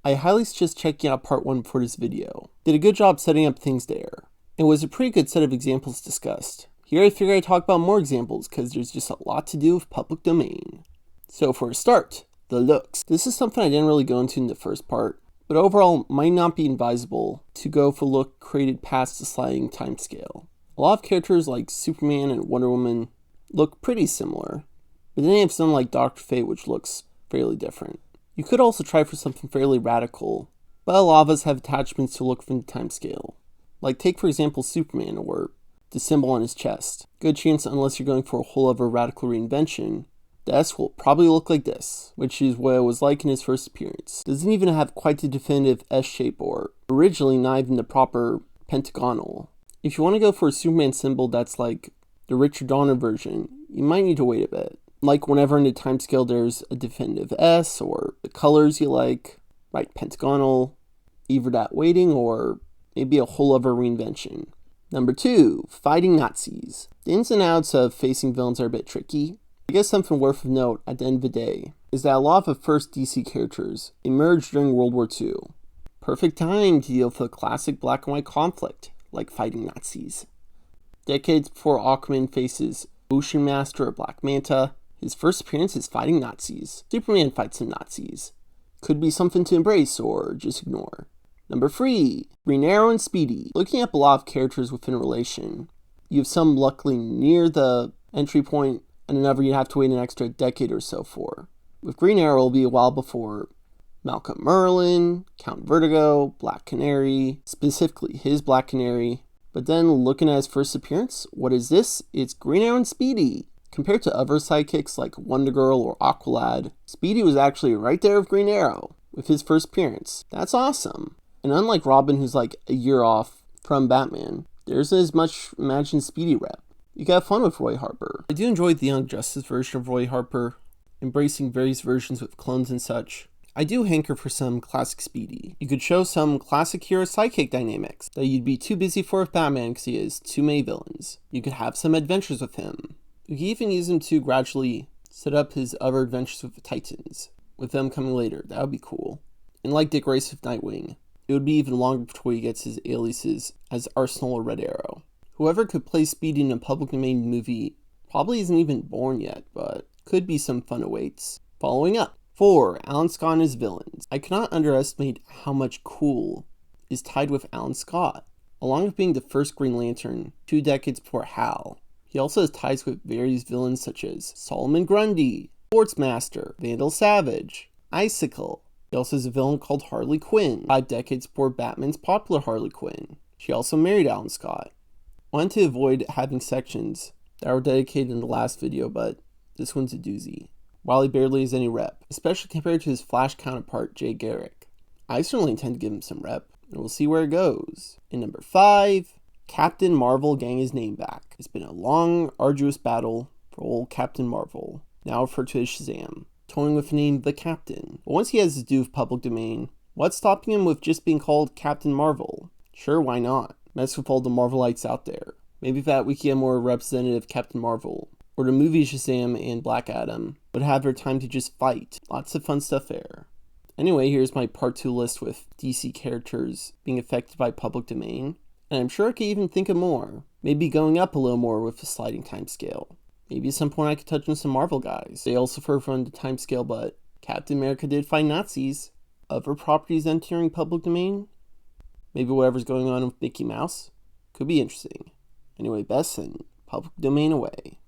I highly suggest checking out part 1 for this video. Did a good job setting up things there. It was a pretty good set of examples discussed. Here I figure I'd talk about more examples because there's just a lot to do with public domain. So for a start, the looks. This is something I didn't really go into in the first part, but overall might not be advisable to go for a look created past the sliding timescale. A lot of characters like Superman and Wonder Woman look pretty similar, but then you have something like Dr. Fate which looks fairly different. You could also try for something fairly radical, but a lot of us have attachments to look from the timescale. Like take for example Superman or the symbol on his chest. Good chance unless you're going for a whole other radical reinvention, the S will probably look like this, which is what it was like in his first appearance. Doesn't even have quite the definitive S shape or originally not even the proper pentagonal. If you want to go for a Superman symbol that's like the Richard Donner version, you might need to wait a bit. Like whenever in the timescale there's a definitive S or the colors you like, right pentagonal, either that waiting or maybe a whole other reinvention. Number 2, fighting Nazis. The ins and outs of facing villains are a bit tricky. I guess something worth of note at the end of the day is that a lot of the first DC characters emerged during World War II. Perfect time to deal with a classic black and white conflict, like fighting Nazis. Decades before Aquaman faces Ocean Master or Black Manta, his first appearance is fighting Nazis. Superman fights some Nazis. Could be something to embrace or just ignore. Number 3, Green Arrow and Speedy. Looking up a lot of characters within a relation, you have some luckily near the entry point and another you have to wait an extra decade or so for. With Green Arrow, it'll be a while before Malcolm Merlyn, Count Vertigo, Black Canary, specifically his Black Canary. But then looking at his first appearance, what is this? It's Green Arrow and Speedy. Compared to other sidekicks like Wonder Girl or Aqualad, Speedy was actually right there with Green Arrow with his first appearance. That's awesome. And unlike Robin, who's like a year off from Batman, there's as much imagined Speedy rep. You can have fun with Roy Harper. I do enjoy the Young Justice version of Roy Harper, embracing various versions with clones and such. I do hanker for some classic Speedy. You could show some classic hero sidekick dynamics that you'd be too busy for with Batman because he has too many villains. You could have some adventures with him. You could even use him to gradually set up his other adventures with the Titans, with them coming later. That would be cool. And like Dick Grayson with Nightwing, it would be even longer before he gets his aliases as Arsenal or Red Arrow. Whoever could play Speedy in a public domain movie probably isn't even born yet, but could be some fun awaits. Following up. 4, Alan Scott and his villains. I cannot underestimate how much cool is tied with Alan Scott. Along with being the first Green Lantern 2 decades before Hal, he also has ties with various villains such as Solomon Grundy, Sportsmaster, Vandal Savage, Icicle. He also has a villain called Harley Quinn, 5 decades before Batman's popular Harley Quinn. She also married Alan Scott. I wanted to avoid having sections that were dedicated in the last video, but this one's a doozy. While he barely has any rep, especially compared to his Flash counterpart Jay Garrick. I certainly intend to give him some rep, and we'll see where it goes. In number 5, Captain Marvel getting his name back. It's been a long, arduous battle for old Captain Marvel, now referred to as Shazam, toying with the name The Captain. But once he has his due with public domain, what's stopping him with just being called Captain Marvel? Sure, why not? Mess with all the Marvelites out there. Maybe that we could get more representative Captain Marvel, or the movie Shazam and Black Adam would have their time to just fight. Lots of fun stuff there. Anyway, here's my part 2 list with DC characters being affected by public domain, and I'm sure I could even think of more. Maybe going up a little more with the sliding timescale. Maybe at some point I could touch on some Marvel guys. They also suffer from the timescale, but Captain America did fight Nazis. Other properties entering public domain? Maybe whatever's going on with Mickey Mouse? Could be interesting. Anyway, best and public domain away.